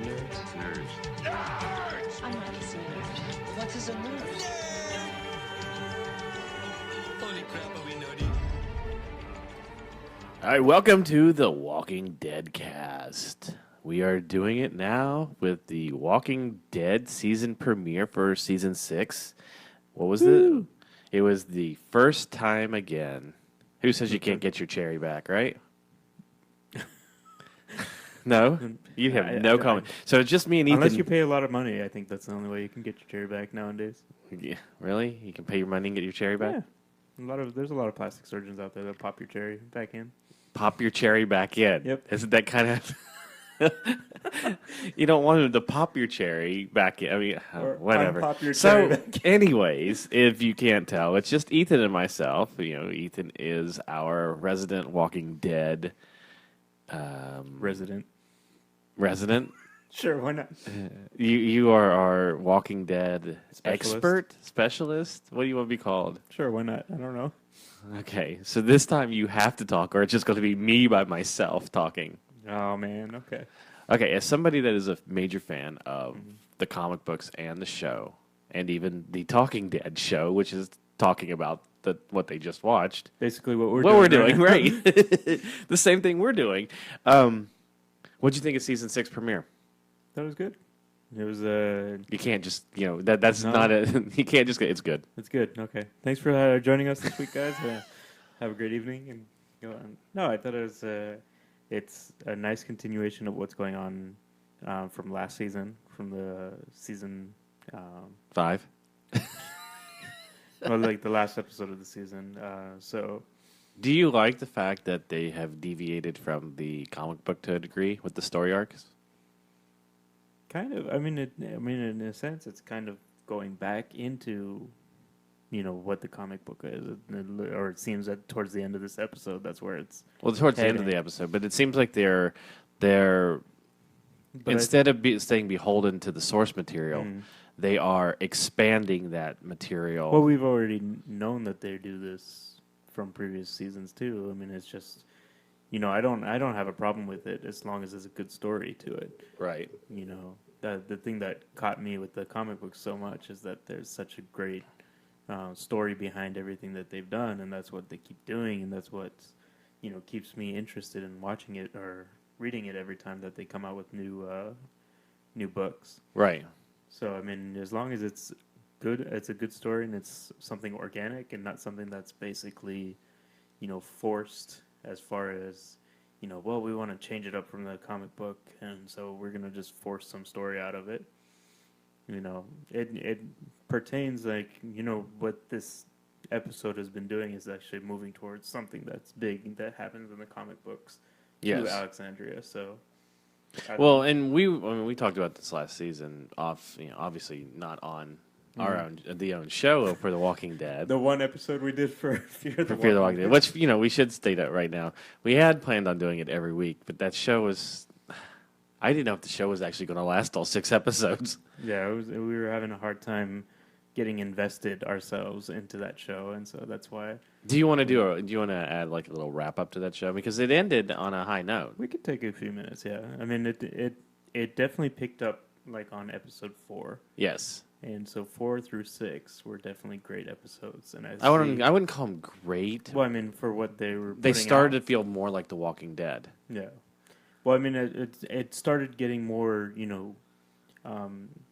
Nerds. I'm not kissing a nerd. What is a nerd? Holy crap, are we nerdy? All right, welcome to the Walking Dead cast. We are doing it now with the Walking Dead season premiere for season 6. What was it? It was the first time again. Who says you can't get your cherry back, right? No? You have no comment. So it's just me and Ethan. Unless you pay a lot of money, I think that's the only way you can get your cherry back nowadays. Yeah, really? You can pay your money and get your cherry back? Yeah. There's a lot of plastic surgeons out there that pop your cherry back in. Pop your cherry back in. Yep. Isn't that kind of... You don't want him to pop your cherry back in. I mean, Or whatever. unpop your cherry back in. Anyways, if you can't tell, it's just Ethan and myself. You know, Ethan is our resident Walking Dead Resident. resident. Sure, why not? You are our Walking Dead Specialist. specialist. What do you want to be called? Sure, why not? I don't know. Okay, so this time you have to talk, or it's just going to be me by myself talking. Oh, man, okay. Okay, as somebody that is a major fan of the comic books and the show, and even the Talking Dead show, which is talking about what they just watched. Basically what we're What doing. we're doing, right? The same thing we're doing. What'd you think of season 6 premiere? That was good. It was, You can't just, that's No. not a, you can't just, it's good. it's good. Okay. Thanks for joining us this week, guys. Have a great evening. And go on. No, I thought it was, it's a nice continuation of what's going on from last season, from the season 5? well, like the last episode of the season. So Do you like the fact that they have deviated from the comic book to a degree with the story arcs? kind of, I mean, in a sense, it's kind of going back into, what the comic book is, or it seems that towards the end of this episode, that's where it's. Well, towards the end of heading. the episode, but it seems like they're But instead of staying beholden to the source material, they are expanding that material. well, we've already known that they do this from previous seasons too. I mean, it's just, I don't have a problem with it as long as there's a good story to it. Right. The thing that caught me with the comic book so much is that there's such a great story behind everything that they've done, and that's what they keep doing, and that's what keeps me interested in watching it or reading it every time that they come out with new books. Right. So I mean, as long as it's good, it's a good story, and it's something organic and not something that's basically forced as far as well, we want to change it up from the comic book, and so we're gonna just force some story out of it. It pertains like what this episode has been doing is actually moving towards something that's big that happens in the comic books Yes. to Alexandria. So, Well, and we talked about this last season off, obviously not on our own show for The Walking Dead. the one episode we did for Fear the For Fear the Walking Dead, which we should state that right now. We had planned on doing it every week, but that show was. I didn't know if the show was actually going to last all 6 episodes. Yeah, we were having a hard time getting invested ourselves into that show, and so that's why Do you want to add like a little wrap up to that show because it ended on a high note? we could take a few minutes. Yeah, I mean it definitely picked up like on episode 4, Yes. and so 4 through 6 were definitely great episodes. And I wouldn't call them great. Well, I mean, for what they were, They putting started out. to feel more like The Walking Dead. Yeah. Well, I mean, it started getting more,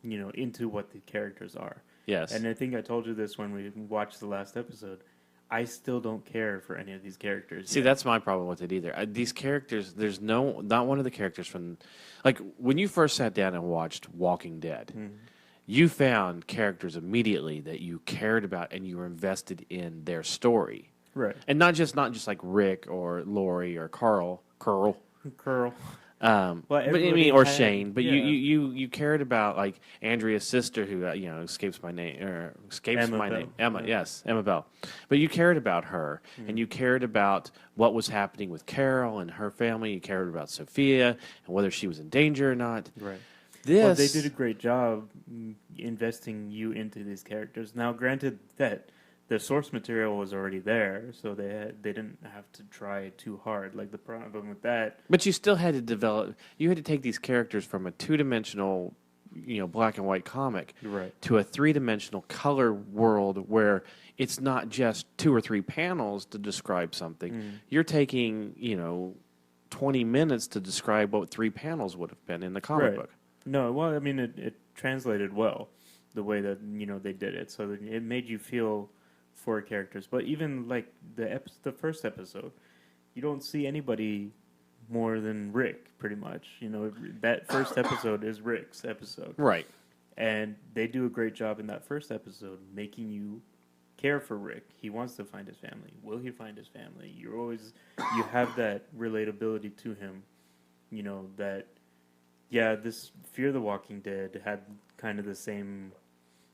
into what the characters are. Yes. And I think I told you this when we watched the last episode. I still don't care for any of these characters. See, yet. that's my problem with it either. These characters, there's not one of the characters from, like when you first sat down and watched Walking Dead, you found characters immediately that you cared about and you were invested in their story, right. and not just like Rick or Lori or Carl. Curl. But I everybody mean, or had- Shane. But yeah. you cared about like Andrea's sister, who escapes my name Emma Bell. Emma, Yeah. yes, Emma Bell. But you cared about her, and you cared about what was happening with Carol and her family. You cared about Sophia and whether she was in danger or not. Right. This Well, they did a great job investing you into these characters. Now, granted that the source material was already there, so they didn't have to try too hard. Like the problem with that, But you still had to develop. You had to take these characters from a two-dimensional, black and white comic you're right. to a three-dimensional color world where it's not just 2 or 3 panels to describe something. You're taking, 20 minutes to describe what 3 panels would have been in the comic Right. book. No, well, I mean, it translated well the way that they did it, so that it made you feel for characters. But even like the first episode, you don't see anybody more than Rick, pretty much. That first episode is Rick's episode, Right. and they do a great job in that first episode making you care for Rick. He wants to find his family. Will he find his family? You have that relatability to him. That this Fear the Walking Dead had kind of the same,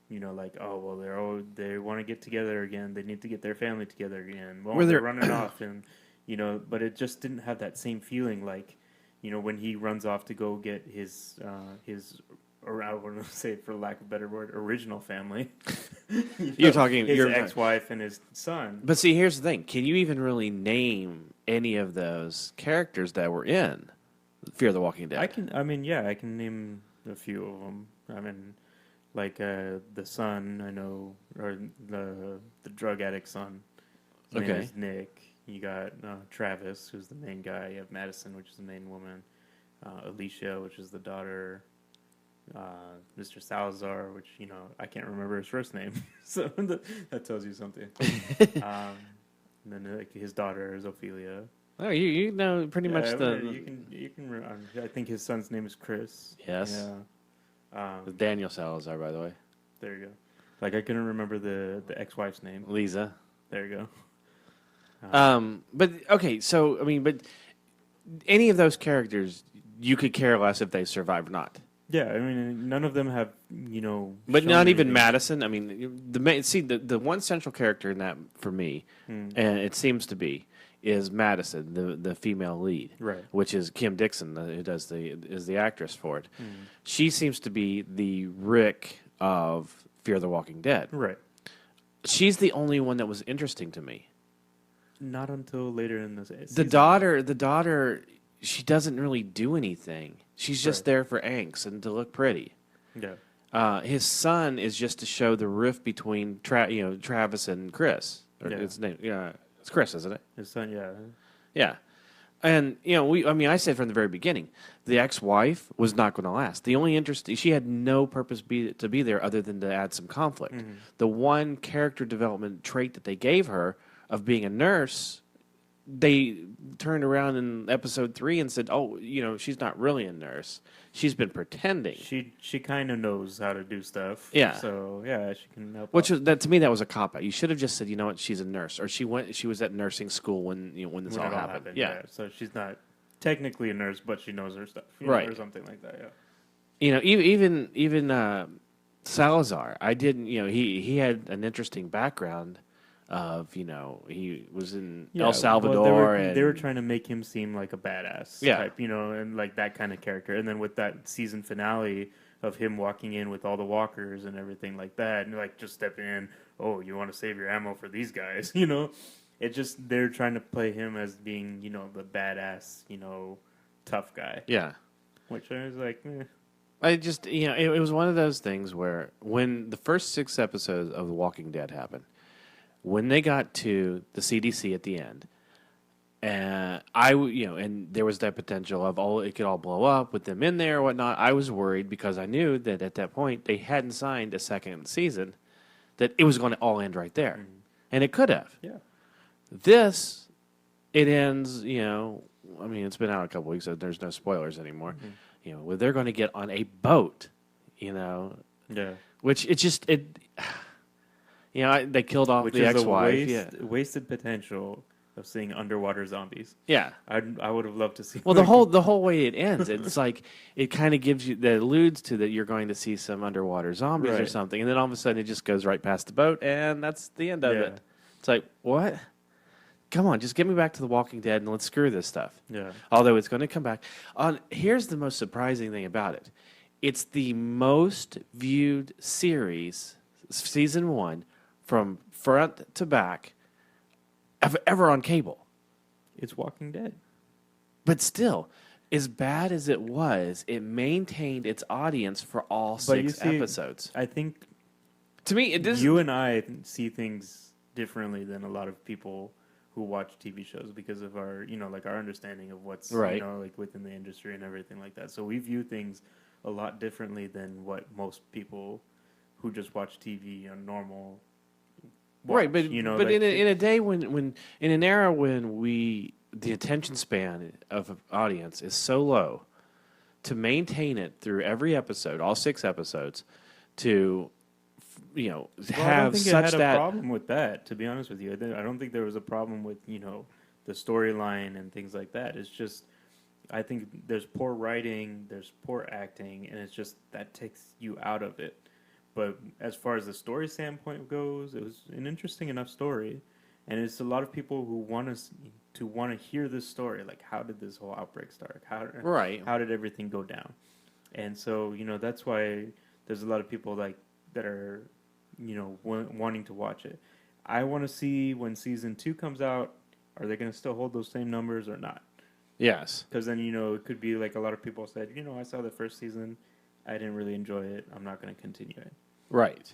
like, oh well, they want to get together again. They need to get their family together again. Well, Were they're there- running off, and but it just didn't have that same feeling. Like, when he runs off to go get his, or I want to say, for lack of a better word, original family. You're talking his your ex-wife and his son. But see, here's the thing: can you even really name any of those characters that were in Fear the Walking Dead? I can name a few of them. I mean, like the son, I know, or the drug addict son. His name Okay. is Nick. You got Travis, who's the main guy. You have Madison, which is the main woman. Alicia, which is the daughter. Mr. Salazar, which I can't remember his first name, so that tells you something. And then his daughter is Ophelia. Oh, you know pretty much the you can. I think his son's name is Chris. Yes. Yeah. Daniel Salazar, by the way. There you go. Like I couldn't remember the ex-wife's name. Lisa. There you go. But okay, so I mean, but any of those characters, you could care less if they survive or not. Yeah, I mean, none of them have But shown not even anything. Madison. I mean, the one central character in that for me, and it seems to be, is Madison, the female lead, Right. which is Kim Dixon, who is the actress for it. She seems to be the Rick of Fear the Walking Dead. Right. She's the only one that was interesting to me. Not until later in the season. The daughter, she doesn't really do anything. She's just Right. there for angst and to look pretty. Yeah. His son is just to show the rift between Travis and Chris. Or Yeah. his name, it's Chris, isn't it? His son. Yeah. Yeah. And I said from the very beginning, the ex-wife was not going to last. The only she had no purpose to be there other than to add some conflict. The one character development trait that they gave her of being a nurse, they turned around in episode 3 and said, "Oh, she's not really a nurse. She's been pretending." She kind of knows how to do stuff. Yeah. So yeah, she can help. Which out. was, that to me, that was a cop out. You should have just said, "You know what? She's a nurse," or she was at nursing school when this When all it happened. Yeah. So she's not technically a nurse, but she knows her stuff. Right. Or something like that. Yeah. Even Salazar, I didn't. He had an interesting background of he was in Yeah, El Salvador well, and they were trying to make him seem like a badass Yeah. type, and like that kind of character. And then with that season finale of him walking in with all the walkers and everything like that, and like just stepping in, oh, you want to save your ammo for these guys, It just they're trying to play him as being, the badass, tough guy. yeah. Which I was like, eh. I just it was one of those things where when the first 6 episodes of The Walking Dead happened, when they got to the CDC at the end, and and there was that potential of it could all blow up with them in there or whatnot. I was worried because I knew that at that point they hadn't signed a second season, that it was going to all end right there, and it could have. Yeah. This, it ends. It's been out a couple weeks, so there's no spoilers anymore. Where they're going to get on a boat, Yeah. which they killed off Which the is ex-wife. a wasted potential of seeing underwater zombies. Yeah. I would have loved to see. Well, the whole way it ends, it's like it kind of gives you that alludes to that you're going to see some underwater zombies or Right. something, and then all of a sudden it just goes right past the boat, and that's the end of Yeah. it. It's like, what? Come on, just get me back to The Walking Dead and let's screw this stuff. Yeah. Although it's going to come back. Here's the most surprising thing about it. It's the most viewed series, season 1, from front to back ever on cable. It's Walking Dead. But still, as bad as it was, it maintained its audience for all But you 6 see, episodes. I think To me, it doesn't. you and I see things differently than a lot of people who watch TV shows because of our, like our understanding of what's, Right. like within the industry and everything like that. So we view things a lot differently than what most people who just watch TV on normal watch, Right, but like, in a day when in an era when the attention span of an audience is so low, to maintain it through every episode, all 6 episodes, to Well, I don't have think it such had a that. problem with that, to be honest with you. I don't think there was a problem with, the storyline and things like that. It's just, I think there's poor writing, there's poor acting, and it's just that takes you out of it. But as far as the story standpoint goes, it was an interesting enough story, and it's a lot of people who want to hear this story. Like, how did this whole outbreak start? Right. How did everything go down? And so, that's why there's a lot of people like that are, wanting to watch it. I want to see when season 2 comes out, are they going to still hold those same numbers or not? Yes. Because then, it could be like a lot of people said, I saw the first season, I didn't really enjoy it, I'm not going to continue it. Right.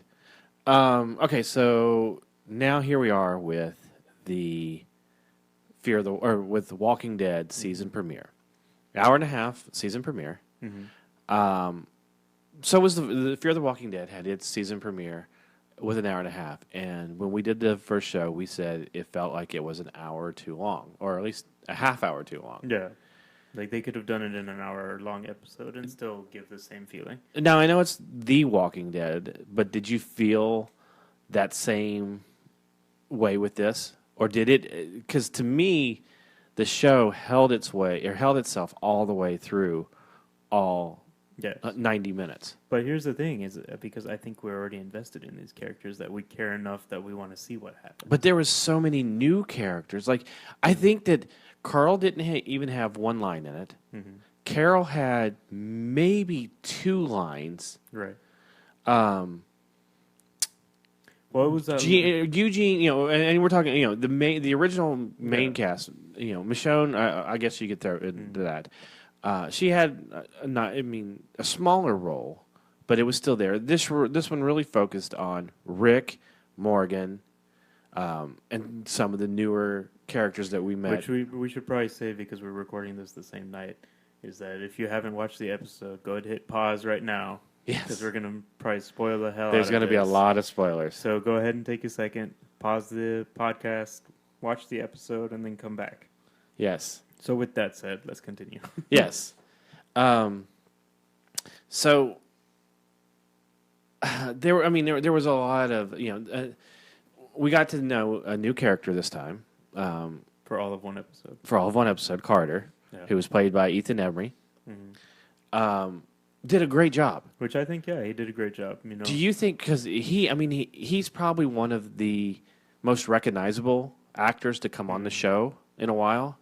Okay, so now here we are with the with the Walking Dead season premiere, hour and a half season premiere. Mm-hmm. So was the Fear the Walking Dead had its season premiere with an hour and a half, and when we did the first show, we said it felt like it was an hour too long, or at least a half hour too long. Yeah. Like, they could have done it in an hour-long episode and still give the same feeling. Now, I know it's The Walking Dead, but did you feel that same way with this? Or did it... Because to me, the show held itself all the way through all Yes. 90 minutes. But here's the thing, is because I think we're already invested in these characters that we care enough that we want to see what happens. But there was so many new characters. Like, I think that Carl didn't even have one line in it. Mm-hmm. Carol had maybe 2 lines. Right. What was that? Eugene, and we're talking, the original main cast, Michonne, I guess you could throw into that. She had a smaller role, but it was still there. This one really focused on Rick, Morgan, and some of the newer characters that we met. Which we should probably say, because we're recording this the same night, is that if you haven't watched the episode, go ahead and hit pause right now. Yes. Because we're going to probably spoil the hell There's going to be a lot of spoilers. So go ahead and take a second, pause the podcast, watch the episode, and then come back. Yes. So with that said, let's continue. Yes. So there was a lot of, we got to know a new character this time. For all of one episode. Carter, who was played by Ethan Embry. Mm-hmm. Did a great job. Which I think, he did a great job. Do you think, because he's probably one of the most recognizable actors to come on the show in a while?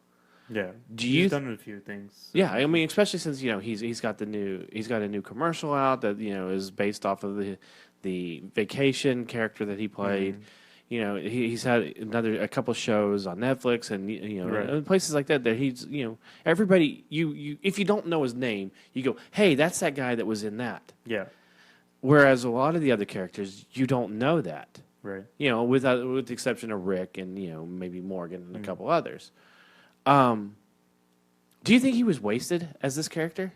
Yeah. He's done a few things. Yeah, especially since he's got a new commercial out that is based off of the vacation character that he played. Mm-hmm. He's had a couple shows on Netflix and Right. places like that he's everybody you if you don't know his name, you go, hey, that's that guy that was in that. Yeah. Whereas a lot of the other characters, you don't know that. Right. With the exception of Rick and maybe Morgan and a couple others. Do you think he was wasted as this character?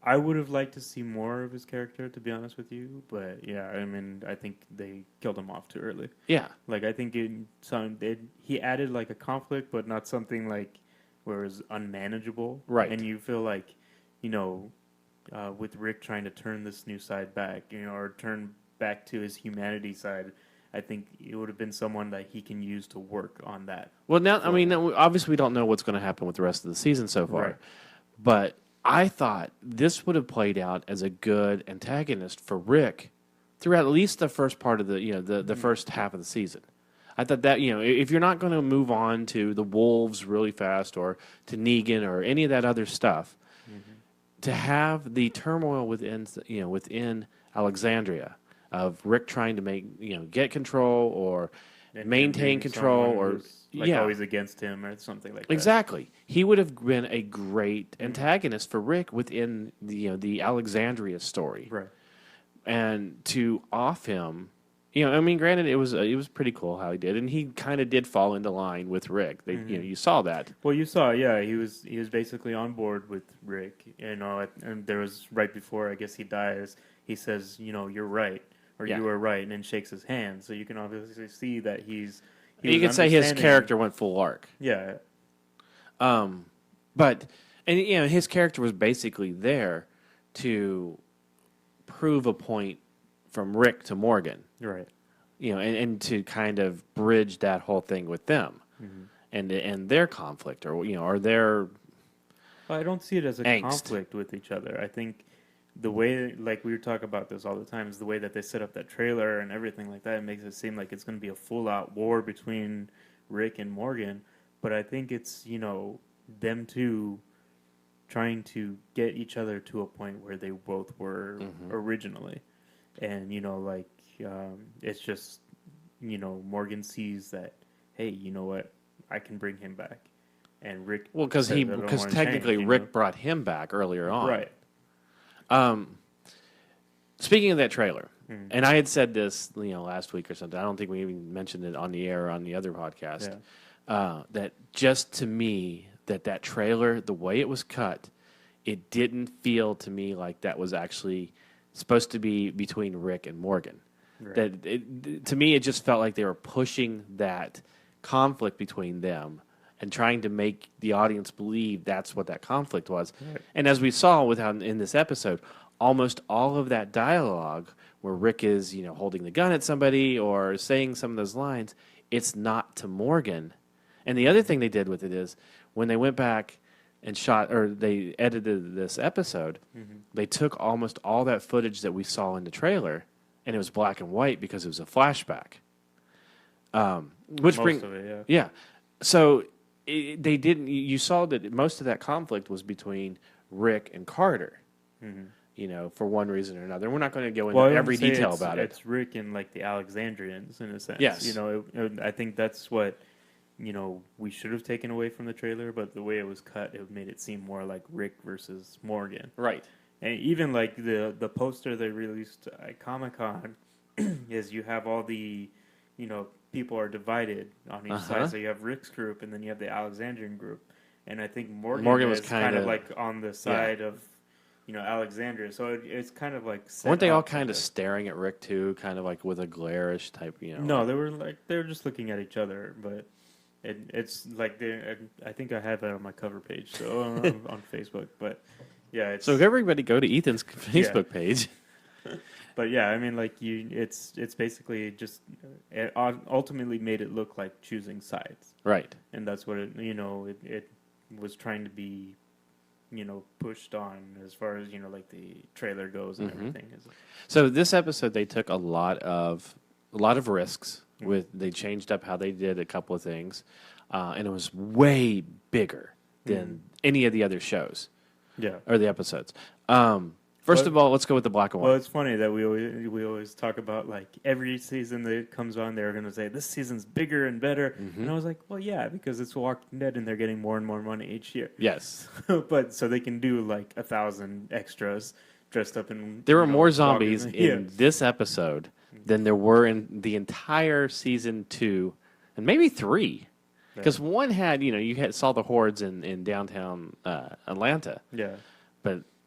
I would have liked to see more of his character, to be honest with you. But yeah, I think they killed him off too early. Yeah. Like, I think he added like a conflict, but not something like where it was unmanageable. Right. And you feel like, with Rick trying to turn this new side back, or turn back to his humanity side, I think it would have been someone that he can use to work on that. Well, now, obviously we don't know what's going to happen with the rest of the season so far. Right. But I thought this would have played out as a good antagonist for Rick throughout at least the first part of the first half of the season. I thought that, if you're not going to move on to the Wolves really fast or to Negan or any of that other stuff, to have the turmoil within Alexandria, of Rick trying to get control or And maintain being control someone or who's, like always against him or something like that. exactly. He would have been a great antagonist for Rick within the Alexandria story. Right. And to off him, I mean, granted, it was pretty cool how he did, and he kind of did fall into line with Rick. You saw that. Well, you saw, yeah, he was basically on board with Rick, and there was right before I guess he dies, he says, you're right, or Yeah. you were right, and then shakes his hand. So you can obviously see that he You was could say his understanding- character went full arc. Yeah, But his character was basically there to prove a point from Rick to Morgan. right. And to kind of bridge that whole thing with them, and their conflict, or their. Well, I don't see it as a Angst. conflict with each other. I think the way, like we talk about this all the time, is the way that they set up that trailer and everything like that. It makes it seem like it's going to be a full-out war between Rick and Morgan. But I think it's, them two trying to get each other to a point where they both were originally. And, it's just, Morgan sees that, hey, you know what? I can bring him back. And Rick... Well, because says, "I don't wanna technically change," Rick brought him back earlier on. Right. Speaking of that trailer, and I had said this, last week or something. I don't think we even mentioned it on the air or on the other podcast. That just to me, that trailer, the way it was cut, it didn't feel to me like that was actually supposed to be between Rick and Morgan. Right. To me, it just felt like they were pushing that conflict between them and trying to make the audience believe that's what that conflict was. Right. And as we saw in this episode, almost all of that dialogue where Rick is, holding the gun at somebody or saying some of those lines, it's not to Morgan. And the other thing they did with it is when they went back and they edited this episode, they took almost all that footage that we saw in the trailer, and it was black and white because it was a flashback. Most of it, yeah. So they didn't. You saw that most of that conflict was between Rick and Carter. For one reason or another. We're not going to go into every detail about it. It's Rick and like the Alexandrians in a sense. Yes. I think that's what we should have taken away from the trailer, but the way it was cut, it made it seem more like Rick versus Morgan. Right. And even like the poster they released at Comic-Con is you have all the, people are divided on each side. So you have Rick's group and then you have the Alexandrian group. And I think Morgan was kind of like on the side of, Alexandria. So it's kind of like set weren't they all up kind of it. staring at Rick too, kind of like with a glare-ish type, No, they were just looking at each other, but it's like I think I have it on my cover page, so on Facebook. But yeah, So everybody go to Ethan's Facebook page. But yeah, I mean, like it's basically just it ultimately made it look like choosing sides, Right. and that's what it was trying to be, pushed on as far as like the trailer goes and everything. So this episode, they took a lot of risks. They changed up how they did a couple of things, and it was way bigger than any of the other shows. Yeah. Or the episodes. First of all, let's go with the black and white. Well, it's funny that we always talk about like every season that comes on, they're going to say this season's bigger and better, and I was like, well, yeah, because it's Walking Dead and they're getting more and more money each year. Yes. But so they can do like 1,000 extras dressed up in. There were more zombies in this episode than there were in the entire season 2, and maybe 3. Because one had, saw the hordes in downtown Atlanta. Yeah.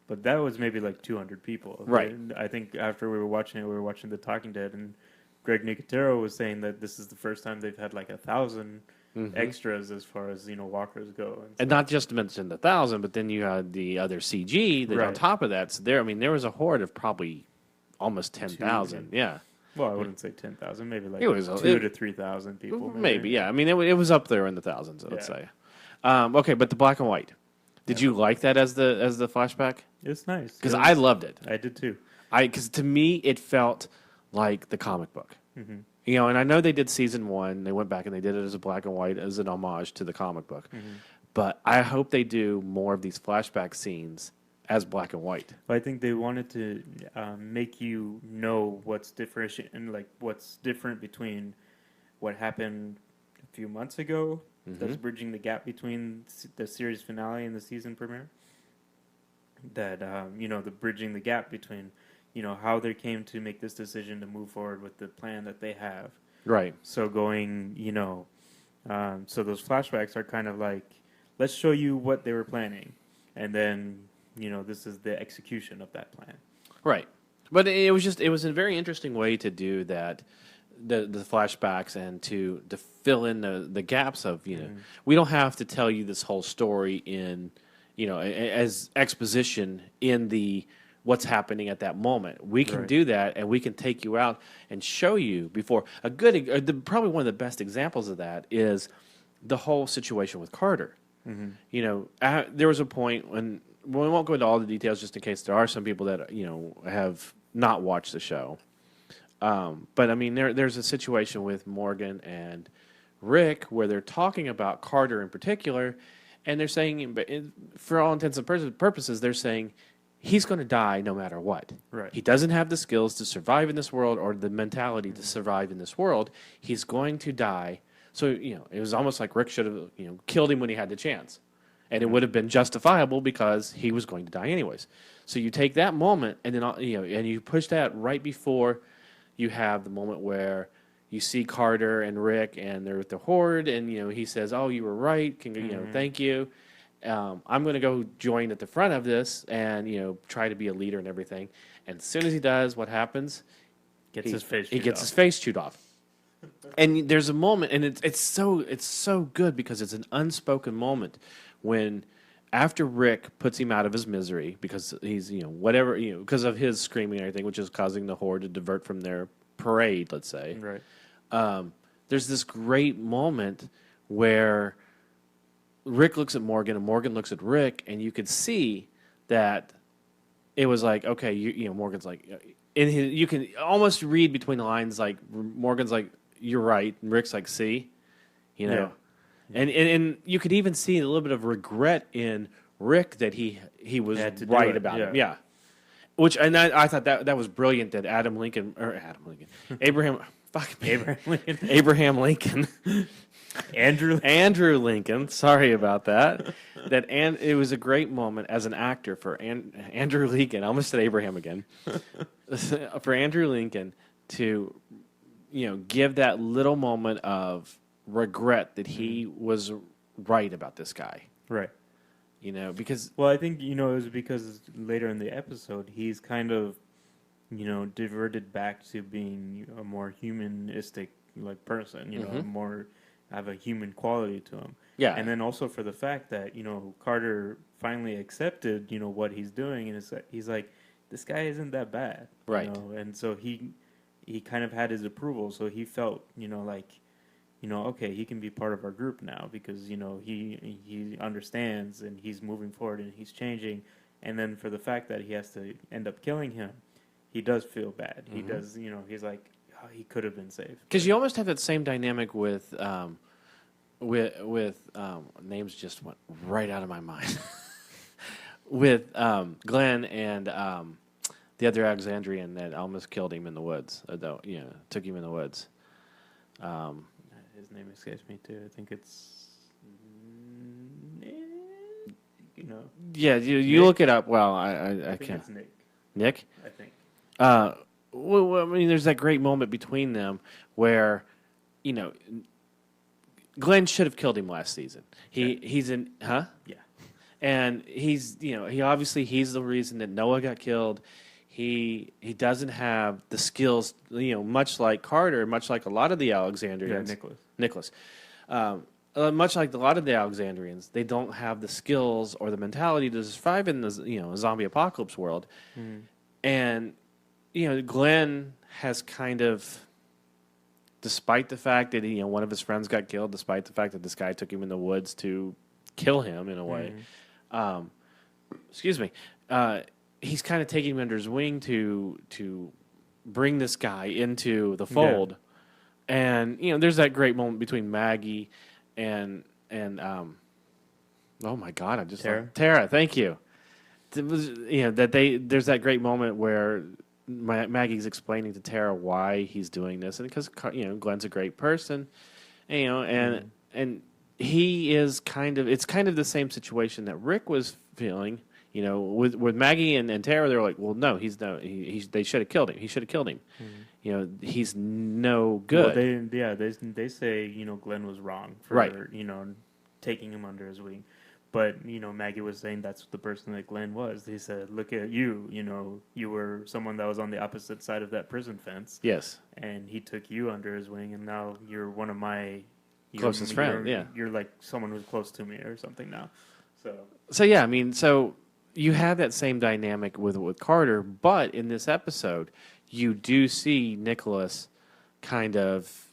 But that was maybe like 200 people. Right. And I think after we were watching The Talking Dead, and Greg Nicotero was saying that this is the first time they've had like 1,000 extras as far as, walkers go. And not just to mention the 1,000, but then you had the other CG that on top of that. So there was a horde of probably almost 10,000. Yeah. Well, I wouldn't say 10,000, maybe like It was 2,000 to 3,000 people. Maybe, yeah. I mean, it was up there in the thousands, I would say. Okay, but the black and white. Did you like that as the flashback? It's nice. Because I loved it. I did too. Because to me, it felt like the comic book. And I know they did season 1. They went back and they did it as a black and white, as an homage to the comic book. But I hope they do more of these flashback scenes as black and white. But I think they wanted to make you know what's different and like what's different between what happened a few months ago. That's bridging the gap between the series finale and the season premiere. That the bridging the gap between how they came to make this decision to move forward with the plan that they have. Right. So going, so those flashbacks are kind of like, let's show you what they were planning, and then this is the execution of that plan. Right. But it was a very interesting way to do that, the flashbacks, and to fill in the gaps of, we don't have to tell you this whole story in, as exposition in the what's happening at that moment. We can do that, and we can take you out and show you before. Probably one of the best examples of that is the whole situation with Carter. There was a point when we won't go into all the details, just in case there are some people that have not watched the show. But I mean, there's a situation with Morgan and Rick where they're talking about Carter in particular, and they're saying, for all intents and purposes, they're saying he's going to die no matter what. Right. He doesn't have the skills to survive in this world or the mentality to survive in this world. He's going to die. So, it was almost like Rick should have, killed him when he had the chance. And it would have been justifiable because he was going to die anyways. So you take that moment and then, and you push that right before you have the moment where you see Carter and Rick and they're with the Horde, and, he says, "Oh, you were right. Thank you. I'm going to go join at the front of this and, try to be a leader and everything." And as soon as he does, what happens? He gets his face chewed off. And there's a moment, and it's so good because it's an unspoken moment when, after Rick puts him out of his misery because he's because of his screaming and everything, which is causing the Horde to divert from their parade, let's say. Right. There's this great moment where Rick looks at Morgan and Morgan looks at Rick, and you could see that it was like, okay, Morgan's like, you can almost read between the lines, like Morgan's like, "You're right," and Rick's like, "See," Yeah. And you could even see a little bit of regret in Rick that he was right about him. Yeah. Which, and I thought that was brilliant that Abraham Lincoln, Abraham Lincoln, Andrew Lincoln, sorry about that. It was a great moment as an actor for Andrew Lincoln. I almost said Abraham again. For Andrew Lincoln to, give that little moment of regret that he was right about this guy. Right. Because... Well, I think, it was because later in the episode, he's kind of, diverted back to being a more humanistic, person, more have a human quality to him. Yeah. And then also for the fact that, Carter finally accepted, what he's doing, and he's like, this guy isn't that bad. Right. And so he kind of had his approval, so he felt, okay, he can be part of our group now because, he understands and he's moving forward and he's changing. And then for the fact that he has to end up killing him, he does feel bad. He does, he's like, oh, he could have been saved. Because you almost have that same dynamic with names just went right out of my mind. With Glenn and the other Alexandrian that almost killed him in the woods. Took him in the woods. His name escapes me too. I think it's Yeah, you look it up. Well, I think can't. it's Nick. Nick? I think. Well, I mean, there's that great moment between them where, Glenn should have killed him last season. He's in, huh? Yeah. And he's the reason that Noah got killed. He doesn't have the skills, much like Carter, much like a lot of the Alexandrians. Yeah, Nicholas. Much like a lot of the Alexandrians, they don't have the skills or the mentality to survive in the zombie apocalypse world. And Glenn has kind of, despite the fact that one of his friends got killed, despite the fact that this guy took him in the woods to kill him in a way, he's kind of taking him under his wing to bring this guy into the fold. Yeah. And there's that great moment between Maggie and oh my God, I just Tara. Tara, thank you. it was, that there's that great moment where Maggie's explaining to Tara why he's doing this, and because Glenn's a great person, and he is it's kind of the same situation that Rick was feeling, with Maggie and Tara. They're like, well, no, they should have killed him. He should have killed him. He's no good. Well, they say Glenn was wrong for Right. taking him under his wing. But, Maggie was saying that's the person that Glenn was. He said, look at you, you were someone that was on the opposite side of that prison fence. Yes. And he took you under his wing, and now you're one of my... Closest friends, yeah. You're like someone who's close to me or something now. So yeah, so you have that same dynamic with Carter, but in this episode, you do see Nicholas kind of...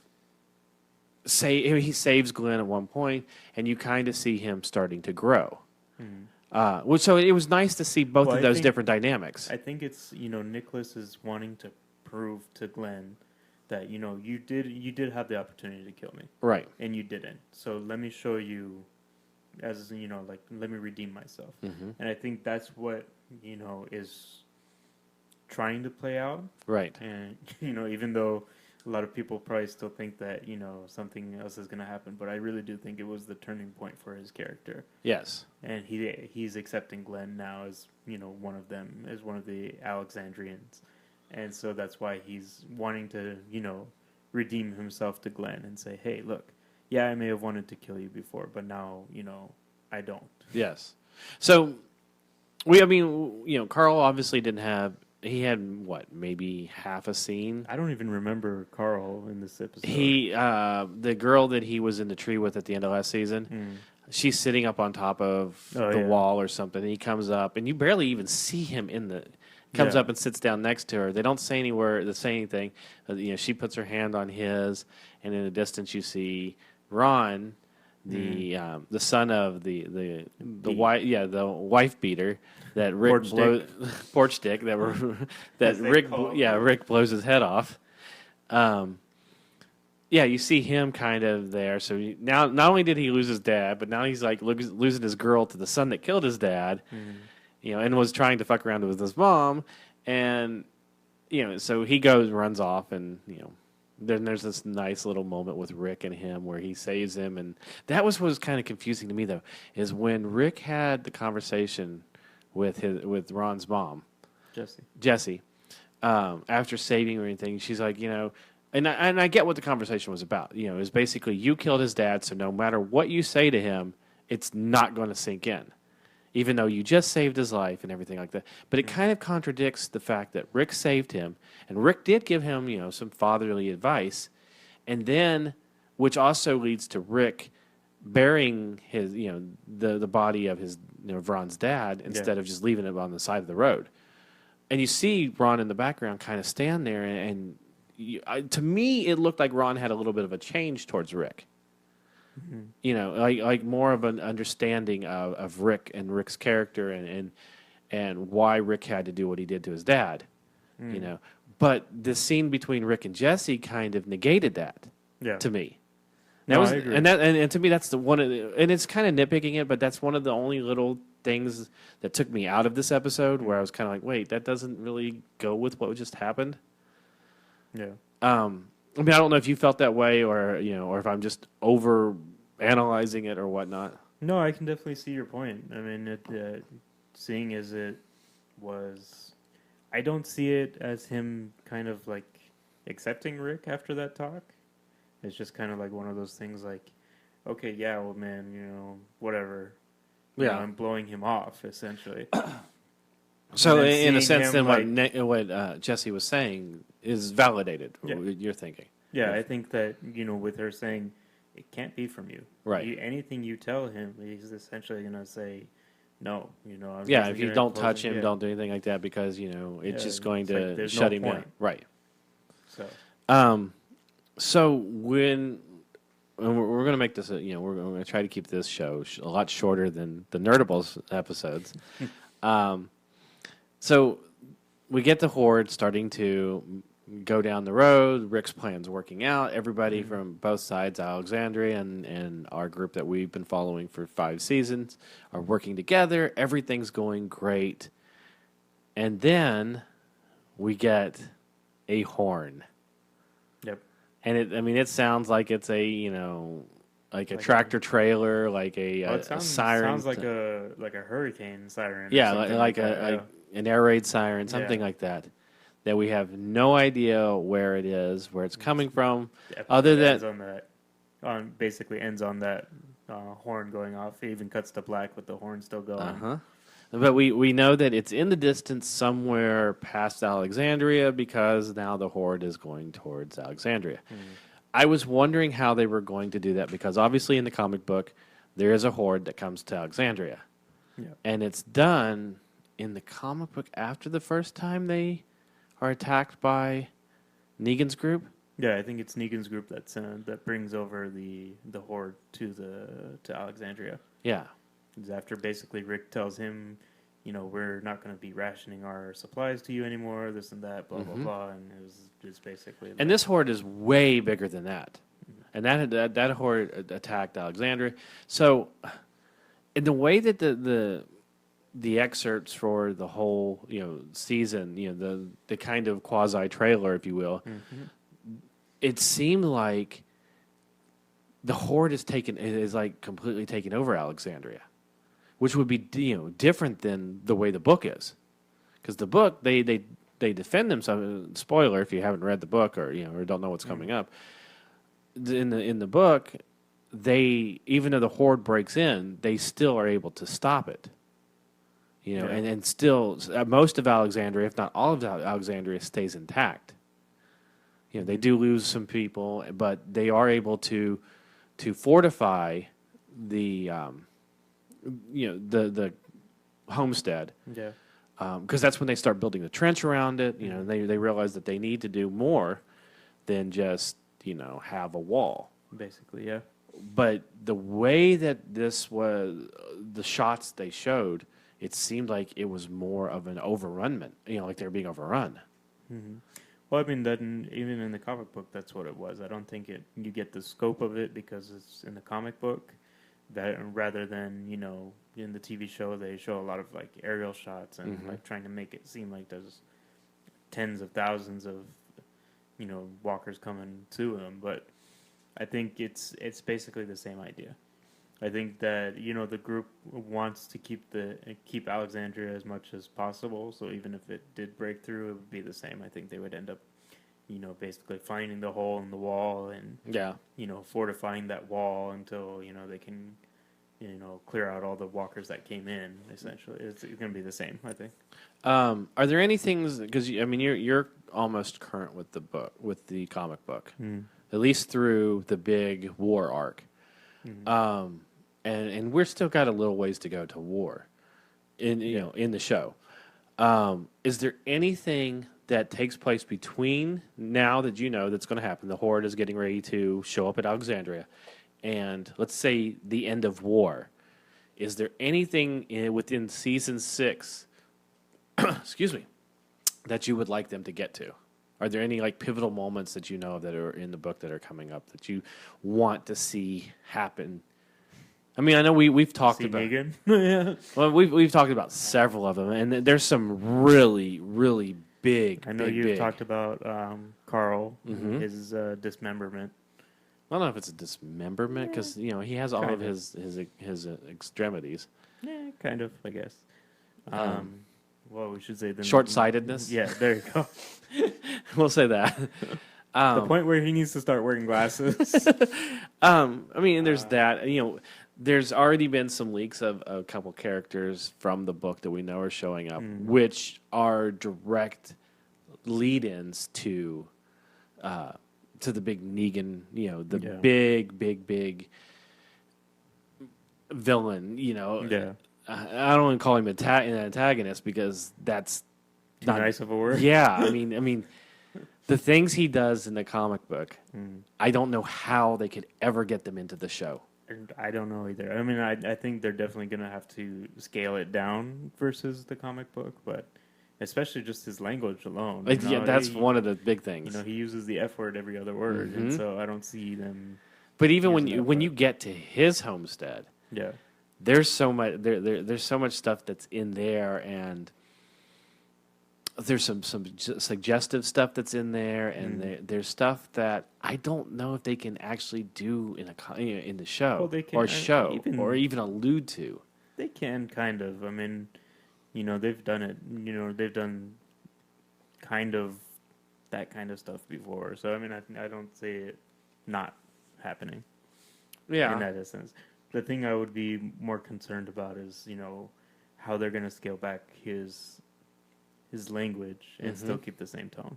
he saves Glenn at one point, and you kind of see him starting to grow. So it was nice to see both of those different dynamics. I think it's Nicholas is wanting to prove to Glenn that you did have the opportunity to kill me, right, and you didn't. So let me show you, as let me redeem myself. And I think that's what is trying to play out, right. And even though a lot of people probably still think that something else is going to happen, but I really do think it was the turning point for his character. Yes, and he's accepting Glenn now as one of them, as one of the Alexandrians, and so that's why he's wanting to redeem himself to Glenn and say, hey, look, yeah, I may have wanted to kill you before, but now I don't. Yes. So Carl obviously didn't have. He had maybe half a scene. I don't even remember Carl in this episode. He, the girl that he was in the tree with at the end of last season, she's sitting up on top of the wall or something. And he comes up, and you barely even see him comes up and sits down next to her. They don't say anything. She puts her hand on his, and in the distance you see Ron, the son of the wife beater that Rick porch stick that Rick blows his head off. You see him kind of there. So now not only did he lose his dad, but now he's like losing his girl to the son that killed his dad, and was trying to fuck around with his mom, and so he runs off, and then there's this nice little moment with Rick and him where he saves him, and that was what was kind of confusing to me though, is when Rick had the conversation with Ron's mom, Jessie, after saving or anything, she's like, and I get what the conversation was about. It was basically you killed his dad, so no matter what you say to him, it's not going to sink in, even though you just saved his life and everything like that. But it kind of contradicts the fact that Rick saved him, and Rick did give him, some fatherly advice, and then, which also leads to Rick burying his, the body of his, Ron's dad instead of just leaving it on the side of the road. And you see Ron in the background kind of stand there, and to me, it looked like Ron had a little bit of a change towards Rick. Like more of an understanding of Rick and Rick's character and why Rick had to do what he did to his dad. But the scene between Rick and Jessie kind of negated that to me. I agree. And to me, that's the one of the, and it's kind of nitpicking it, but that's one of the only little things that took me out of this episode where I was kind of like, wait, that doesn't really go with what just happened. Yeah. I don't know if you felt that way or if I'm just over analyzing it or whatnot. No, I can definitely see your point. I mean, seeing as it was, I don't see it as him kind of like accepting Rick after that talk. It's just kind of like one of those things like, okay, yeah, well, man, whatever. I'm blowing him off, essentially. So in a sense, then what Jessie was saying is validated. You're thinking. Yeah, I think that with her saying it can't be from you. Right. Anything you tell him, he's essentially going to say no. If you don't touch him, don't do anything like that because it's just going to shut him down. Right. So when. And we're going to make this, we're going to try to keep this show a lot shorter than the Nerdibles episodes. So we get the Horde starting to go down the road. Rick's plan's working out. Everybody from both sides, Alexandria and our group that we've been following for 5 seasons, are working together. Everything's going great. And then we get a horn. Yep. And it sounds like it's a, like a tractor trailer, like a siren. Sounds like a hurricane siren. Yeah, or like that, an air raid siren, something Yeah. like that. That we have no idea where it is, where it's coming from, The episode other ends than basically ends on that horn going off. It even cuts to black with the horn still going. But we know that it's in the distance somewhere past Alexandria because now the horde is going towards Alexandria. I was wondering how they were going to do that because obviously in the comic book there is a horde that comes to Alexandria. Yeah. And it's done in the comic book after the first time they are attacked by Negan's group. Yeah, I think it's Negan's group that brings over the horde to Alexandria. Yeah. It's after basically Rick tells him, we're not going to be rationing our supplies to you anymore, this and that, blah, blah, blah. And it was just basically... And this horde is way bigger than that. And that horde attacked Alexandria. So, in the way that the excerpts for the whole season, the kind of quasi trailer, if you will, it seemed like the horde is like completely taking over Alexandria, which would be different than the way the book is, because the book they defend themselves. Spoiler if you haven't read the book or don't know what's coming up. In the book, they, even though the horde breaks in, they still are able to stop it. And still most of Alexandria, if not all of Alexandria, stays intact. They do lose some people, but they are able to fortify the the homestead. Yeah. Because that's when they start building the trench around it. They realize that they need to do more than just have a wall. Basically, yeah. But the way that this was, the shots they showed, it seemed like it was more of an overrunment. Like they were being overrun. Well, I mean, even in the comic book, that's what it was. I don't think you get the scope of it because it's in the comic book. That rather than in the TV show, they show a lot of like aerial shots and like trying to make it seem like there's tens of thousands of walkers coming to them. But I think it's basically the same idea. I think that the group wants to keep Alexandria as much as possible. So even if it did break through, it would be the same. I think they would end up, basically finding the hole in the wall and fortifying that wall until they can, clear out all the walkers that came in. Essentially, it's going to be the same. I think. Are there any things, because you're almost current with the book, with the comic book, at least through the big war arc. And we're still got a little ways to go to war in the show. Is there anything that takes place between now that that's going to happen? The horde is getting ready to show up at Alexandria, and let's say the end of war. Is there anything within season 6, excuse me, that you would like them to get to? Are there any like pivotal moments that that are in the book that are coming up that you want to see happen? I mean, I know we've talked about Negan. Yeah. Well, we've talked about several of them, and there's some really, really big. I know you've talked about Carl, his dismemberment. I don't know if it's a dismemberment because he has all of his extremities. Yeah, kind of, I guess. Well, we should say Short-sightedness. Yeah, there you go. We'll say that. The point where he needs to start wearing glasses. I mean, there's that. There's already been some leaks of a couple characters from the book that we know are showing up, which are direct lead-ins to the big Negan, big villain. Yeah. I don't want to call him an antagonist because that's not nice of a word. Yeah, I mean, the things he does in the comic book, I don't know how they could ever get them into the show. I don't know either. I mean, I think they're definitely going to have to scale it down versus the comic book, but especially just his language alone. Yeah, that's one of the big things. He uses the F word every other word, and so I don't see them. But even when using you that when word. you get to his homestead, Yeah, there's so much there's so much stuff that's in there, and there's some suggestive stuff that's in there, and there's stuff that I don't know if they can actually do in the show Well, they can, or even allude to. they can kind of. I mean, they've done it. They've done kind of that kind of stuff before. So I mean, I don't see it not happening in that essence. The thing I would be more concerned about is how they're going to scale back his language and still keep the same tone.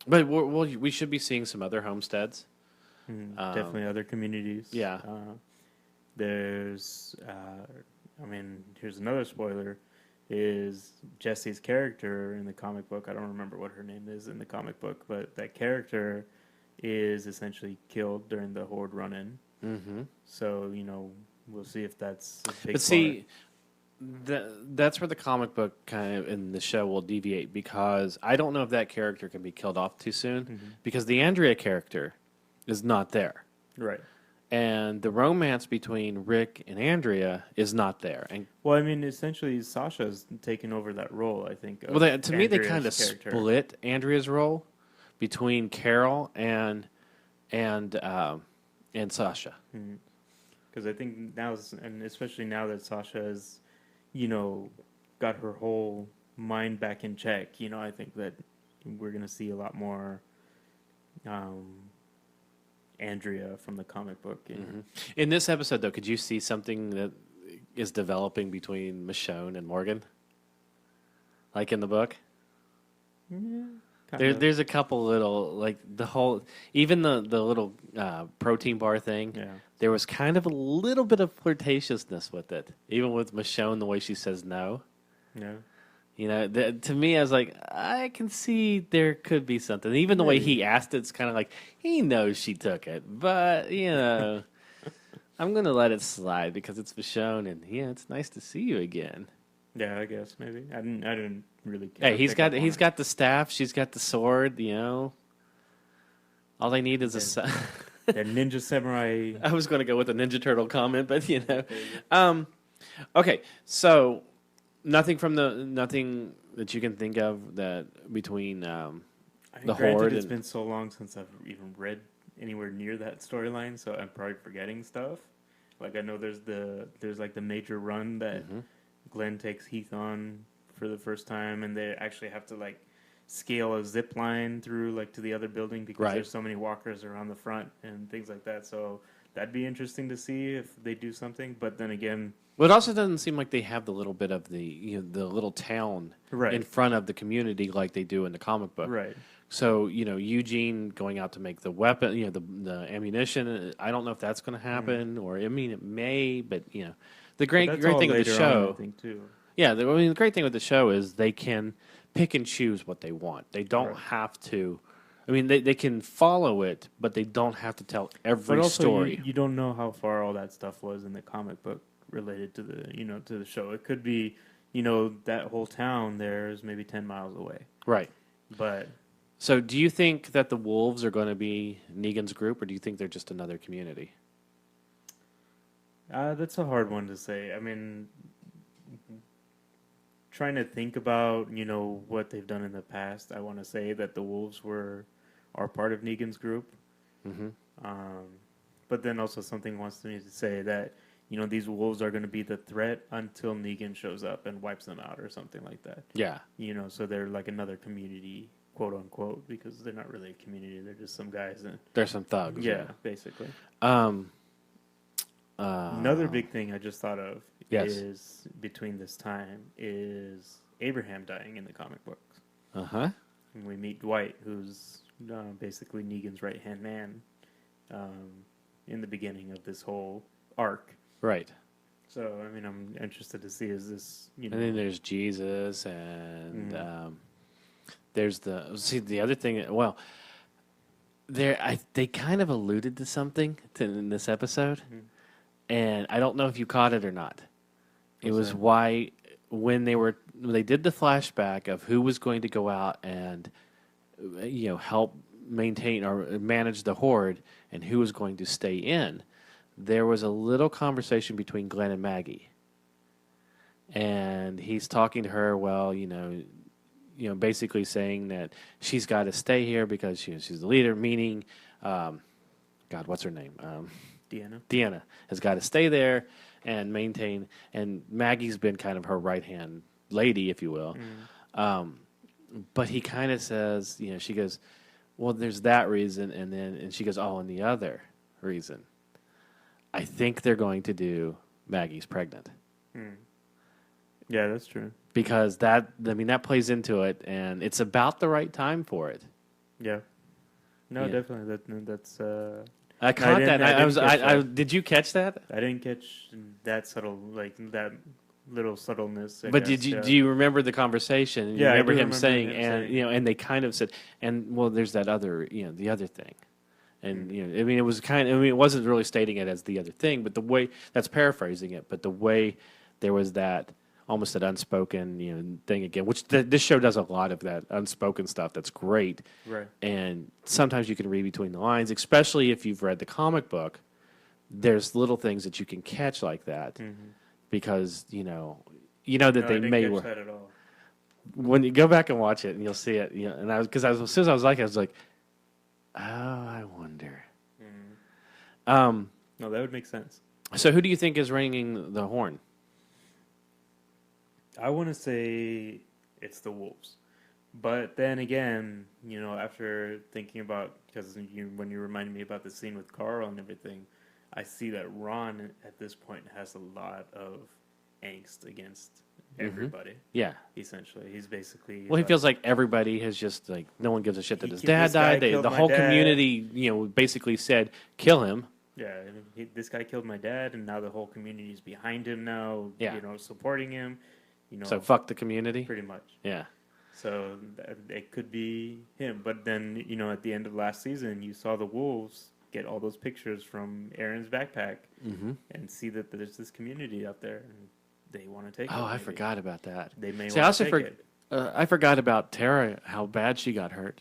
But we should be seeing some other homesteads. Definitely other communities. Yeah. There's, here's another spoiler, is Jesse's character in the comic book. I don't remember what her name is in the comic book, but that character is essentially killed during the Horde run-in. Mm-hmm. So, we'll see if that's a big that's where the comic book kind of in the show will deviate, because I don't know if that character can be killed off too soon, because the Andrea character is not there. Right. And the romance between Rick and Andrea is not there. And well, I mean, essentially, Sasha's taken over that role, I think. To me, they kind of split Andrea's role between Carol and Sasha. Because I think now, and especially now that Sasha has, got her whole mind back in check, I think that we're going to see a lot more Andrea from the comic book. In this episode, though, could you see something that is developing between Michonne and Morgan? Like in the book? Yeah. There's a couple little, like the whole, even the little protein bar thing. Yeah. There was kind of a little bit of flirtatiousness with it, even with Michonne, the way she says no. Yeah. To me, I was like, I can see there could be something. Even the way he asked it's kind of like he knows she took it, but I'm gonna let it slide because it's Michonne, and it's nice to see you again. Yeah, I guess maybe I didn't really care. Hey, he's got the staff. She's got the sword. All they need is a. The Ninja Samurai. I was going to go with a Ninja Turtle comment, but okay, so nothing that you can think of that between the Horde. It's been so long since I've even read anywhere near that storyline, so I'm probably forgetting stuff. Like I know there's like the major run that Glenn takes Heath on for the first time, and they actually have to like scale a zip line through like to the other building because there's so many walkers around the front and things like that. So that'd be interesting to see if they do something. But then again, well, it also doesn't seem like they have the little bit of the the little town in front of the community like they do in the comic book. Right. So Eugene going out to make the weapon, the ammunition. I don't know if that's going to happen, or I mean it may, but the great thing with the show. On, I think, too. Yeah, the great thing with the show is they can pick and choose what they want. They don't have to. I mean, they can follow it, but they don't have to tell every story. You don't know how far all that stuff was in the comic book related to the to the show. It could be that whole town there is maybe 10 miles away. Right. But so, do you think that the Wolves are going to be Negan's group, or do you think they're just another community? That's a hard one to say. I mean, trying to think about what they've done in the past, I want to say that the Wolves are part of Negan's group. But then also something wants me to say that these Wolves are going to be the threat until Negan shows up and wipes them out or something like that. Yeah. So they're like another community, quote unquote, because they're not really a community. They're just some guys. They're some thugs. Yeah, basically. Another big thing I just thought of is between this time is Abraham dying in the comic books. And we meet Dwight, who's basically Negan's right-hand man in the beginning of this whole arc. Right. So, I mean, I'm interested to see, is this, And then there's Jesus, and there's the other thing, well, they kind of alluded to something in this episode, and I don't know if you caught it or not. It was why when they did the flashback of who was going to go out and help maintain or manage the horde and who was going to stay in, there was a little conversation between Glenn and Maggie, and he's talking to her. Well, basically saying that she's got to stay here because she's the leader. Meaning, God, what's her name? Deanna has got to stay there and maintain. And Maggie's been kind of her right hand lady, if you will. But he kind of says, she goes, well, there's that reason, and she goes, oh, and the other reason, I think they're going to do Maggie's pregnant. Yeah, that's true. Because that plays into it, and it's about the right time for it. Yeah. No, Yeah. definitely. That's. I caught that. I Did you catch that? I didn't catch that subtle, like that little subtleness. I But guess, do you remember the conversation? And you Yeah, I remember do him remember saying, him saying. and they kind of said, and well, there's that other, the other thing, and it was it wasn't really stating it as the other thing, but the way that's paraphrasing it, but the way there was that almost that unspoken, thing again, which this show does a lot of that unspoken stuff. That's great, Right. and sometimes you can read between the lines, especially if you've read the comic book. There's little things that you can catch like that. Because that No, they I didn't may catch work. that at all. When you go back and watch it, and you'll see it. And as soon as I was like, oh, I wonder. No, that would make sense. So who do you think is ringing the horn? I want to say it's the Wolves, but then again, after thinking about when you reminded me about the scene with Carl and everything, I see that Ron at this point has a lot of angst against everybody. Yeah. Essentially, he's basically. Well, he feels like everybody has just no one gives a shit that his dad this guy died. killed The my whole dad. community, basically said, kill him. Yeah, this guy killed my dad, and now the whole community is behind him now. Yeah. Supporting him. So fuck the community. Pretty much. Yeah. So it could be him, but then at the end of last season, you saw the Wolves get all those pictures from Aaron's backpack and see that there's this community out there, and they want to take it. Oh, I maybe. forgot about that. They may See, I want also to take it. I forgot about Tara, how bad she got hurt.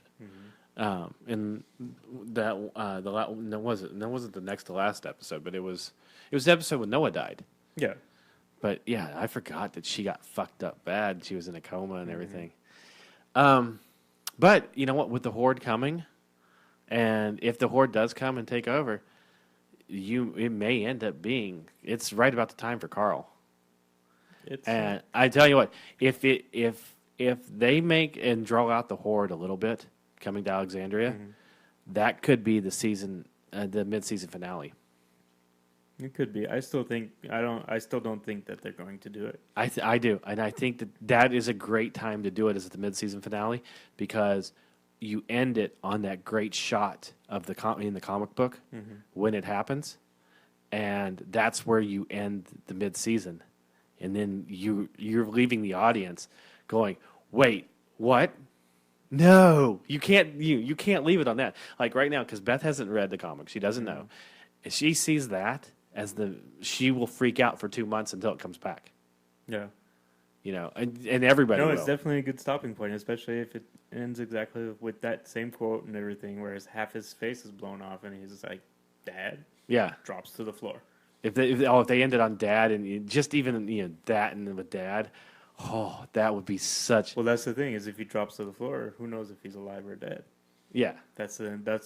And that wasn't the next to last episode, but it was the episode when Noah died. Yeah. But yeah, I forgot that she got fucked up bad. She was in a coma and everything. But you know what? With the Horde coming, and if the Horde does come and take over, it may end up being it's right about the time for Carl. And I tell you what, if they make and draw out the Horde a little bit coming to Alexandria, that could be the season, the mid-season finale. It could be. I still don't think that they're going to do it. I do, and I think that is a great time to do it as the mid-season finale because you end it on that great shot of in the comic book when it happens, and that's where you end the mid-season, and then you're leaving the audience going, wait, what? No, you can't. You can't leave it on that. Like right now, because Beth hasn't read the comic, she doesn't know. If she sees that she will freak out for 2 months until it comes back. Yeah. And everybody will. No, it's definitely a good stopping point, especially if it ends exactly with that same quote and everything, whereas half his face is blown off and he's just like, Dad? Yeah. Drops to the floor. If they ended on Dad and just even that and then with Dad, that would be such. Well, that's the thing is if he drops to the floor, who knows if he's alive or dead? Yeah. That's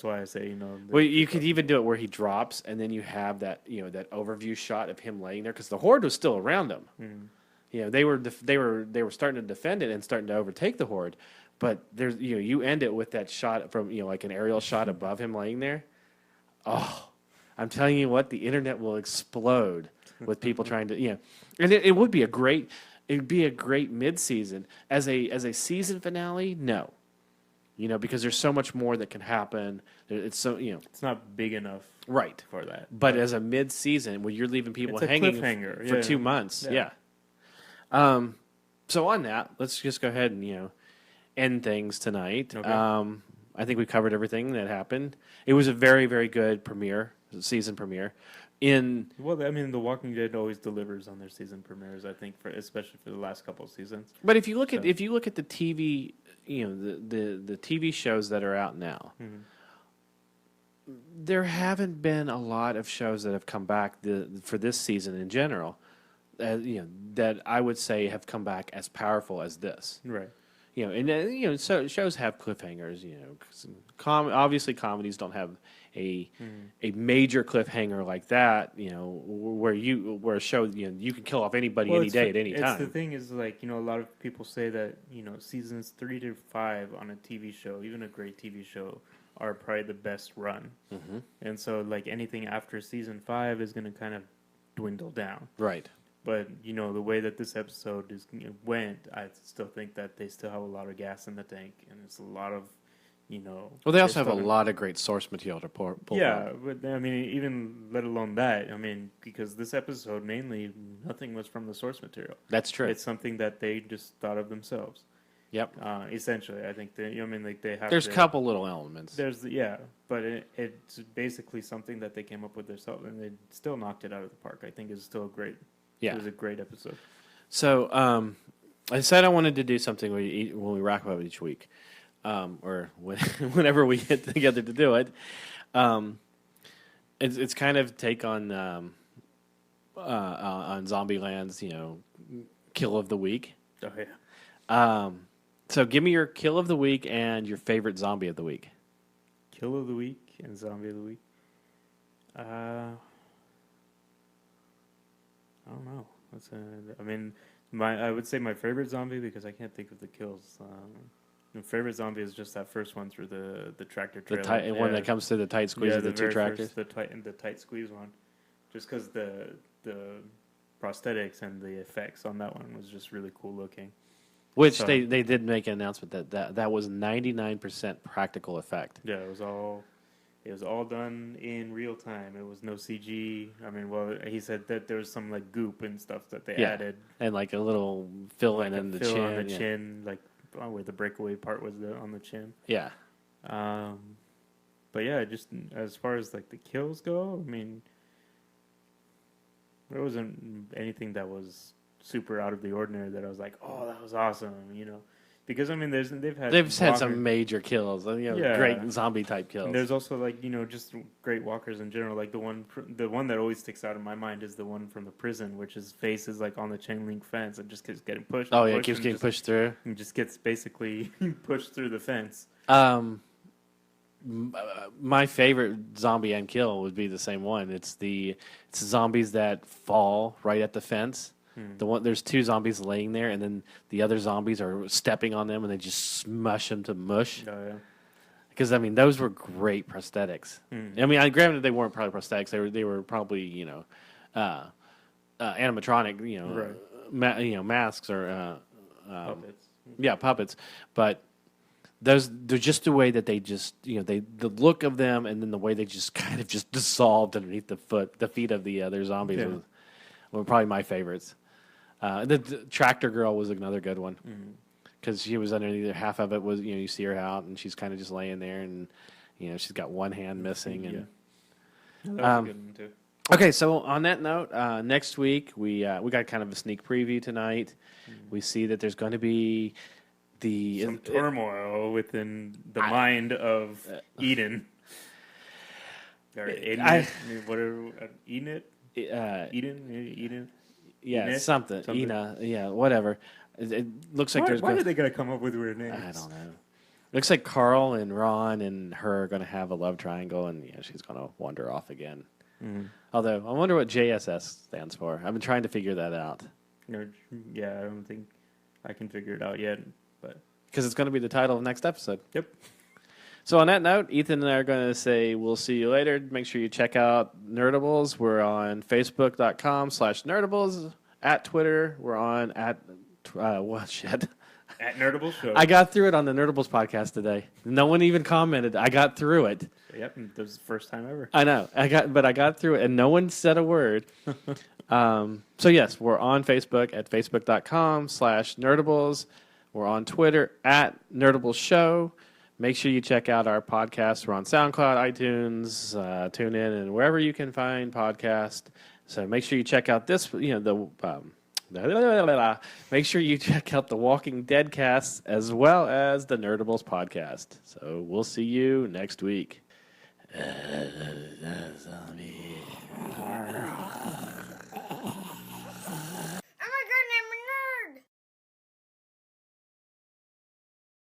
why I say Well, you could even do it where he drops and then you have that that overview shot of him laying there because the Horde was still around him. They were starting to defend it and starting to overtake the Horde, but there's you end it with that shot from like an aerial shot above him laying there. Oh, I'm telling you what, the internet will explode with people trying to and it would be a great mid-season as a season finale. No. Because there's so much more that can happen. It's so it's not big enough, right, for that. But as a mid-season, where you're leaving people it's a hanging cliffhanger, for 2 months, yeah. So on that, let's just go ahead and end things tonight. Okay. I think we covered everything that happened. It was a very, very good season premiere. in Well, I mean, The Walking Dead always delivers on their season premieres. I think, especially for the last couple of seasons. but if you look at So- the TV, the TV shows that are out now, Mhm. there haven't been a lot of shows that have come back for this season in general, that I would say have come back as powerful as this. Right. So shows have cliffhangers. 'Cause obviously comedies don't have a major cliffhanger like that. Where a show you can kill off anybody any day at any The time. thing is, like, a lot of people say that, seasons 3 to 5 on a TV show, even a great TV show, are probably the best run. Mm-hmm. And so, like, anything after season 5 is going to kind of dwindle down. Right. But, the way that this episode went, I still think that they still have a lot of gas in the tank. And it's a lot of, Well, they also have a still- lot of great source material to pull Yeah, from. but I mean, even let alone that, I mean, because this episode mainly, nothing was from the source material. That's true. It's something that they just thought of themselves. Yep. Essentially, I think they have. There's a couple little elements. But it's basically something that they came up with themselves, and they still knocked it out of the park. I think it's still great. Yeah. It was a great episode. So I said I wanted to do something when we wrap up each week, or whenever we get together to do it. It's kind of take on Zombieland's kill of the week. Oh yeah. So give me your kill of the week and your favorite zombie of the week. Kill of the week and zombie of the week. I don't know. I would say my favorite zombie, because I can't think of the kills. My favorite zombie is just that first one through the tractor The trailer. one that comes through the tight squeeze of the two very tractors. first, the tight squeeze one. Just because the prosthetics and the effects on that one was just really cool looking. Which So- they did make an announcement that was 99% practical effect. Yeah, it was all done in real time. It was no CG. I mean, well, he said that there was some like goop and stuff that they Yeah. added. And like a little fill in Like in a the fill chin. on the yeah. chin, like where the breakaway part was on the chin. Yeah. But yeah, just as far as like the kills go, I mean, there wasn't anything that was super out of the ordinary that I was like, oh, that was awesome, Because I mean, they've had some major kills, Yeah. great zombie type kills. And there's also like just great walkers in general. Like the one that always sticks out in my mind is the one from the prison, which his face is like on the chain link fence and just keeps getting pushed. Oh and yeah, it pushed keeps and getting just, pushed through. and just gets basically pushed through the fence. My favorite zombie and kill would be the same one. It's zombies that fall right at the fence. There's two zombies laying there, and then the other zombies are stepping on them, and they just smush them to mush. Oh yeah. Because I mean, those were great prosthetics. I mean, granted, they weren't probably prosthetics; they were probably animatronic, Right. masks or Puppets. yeah, puppets. But they're just the way that they just the look of them, and then the way they just kind of just dissolved underneath the feet of the other zombies Yeah. were probably my favorites. The tractor girl was another good one because she was underneath. Half of it was you see her out, and she's kind of just laying there, and she's got one hand missing. And Yeah, that was a good one too. okay, so on that note, next week we got kind of a sneak preview tonight. We see that there's going to be Some turmoil within the mind of Eden. Or Eden, whatever. Eden? Eden? yeah, Ines? something. Something. Ina, yeah, whatever. It looks like there's Why going are they going to come up with weird names? I don't know. Looks like Carl and Ron and her are going to have a love triangle, and she's going to wander off again. Although I wonder what JSS stands for. I've been trying to figure that out Yeah, I don't think I can figure it out yet. But because it's going to be the title of next episode. yep. So on that note, Ethan and I are going to say we'll see you later. Make sure you check out Nerdibles. We're on Facebook.com/Nerdibles. At Twitter, we're on shit. At Nerdibles Show. I got through it on the Nerdibles podcast today. No one even commented. I got through it. Yep, that was the first time ever. I know. I got through it, and no one said a word. So yes, we're on Facebook at Facebook.com/Nerdibles. We're on Twitter at Nerdibles Show. Make sure you check out our podcast. We're on SoundCloud, iTunes, TuneIn, and wherever you can find podcast. So make sure you check out this. Make sure you check out the Walking Dead cast as well as the Nerdibles podcast. So we'll see you next week. Zombie.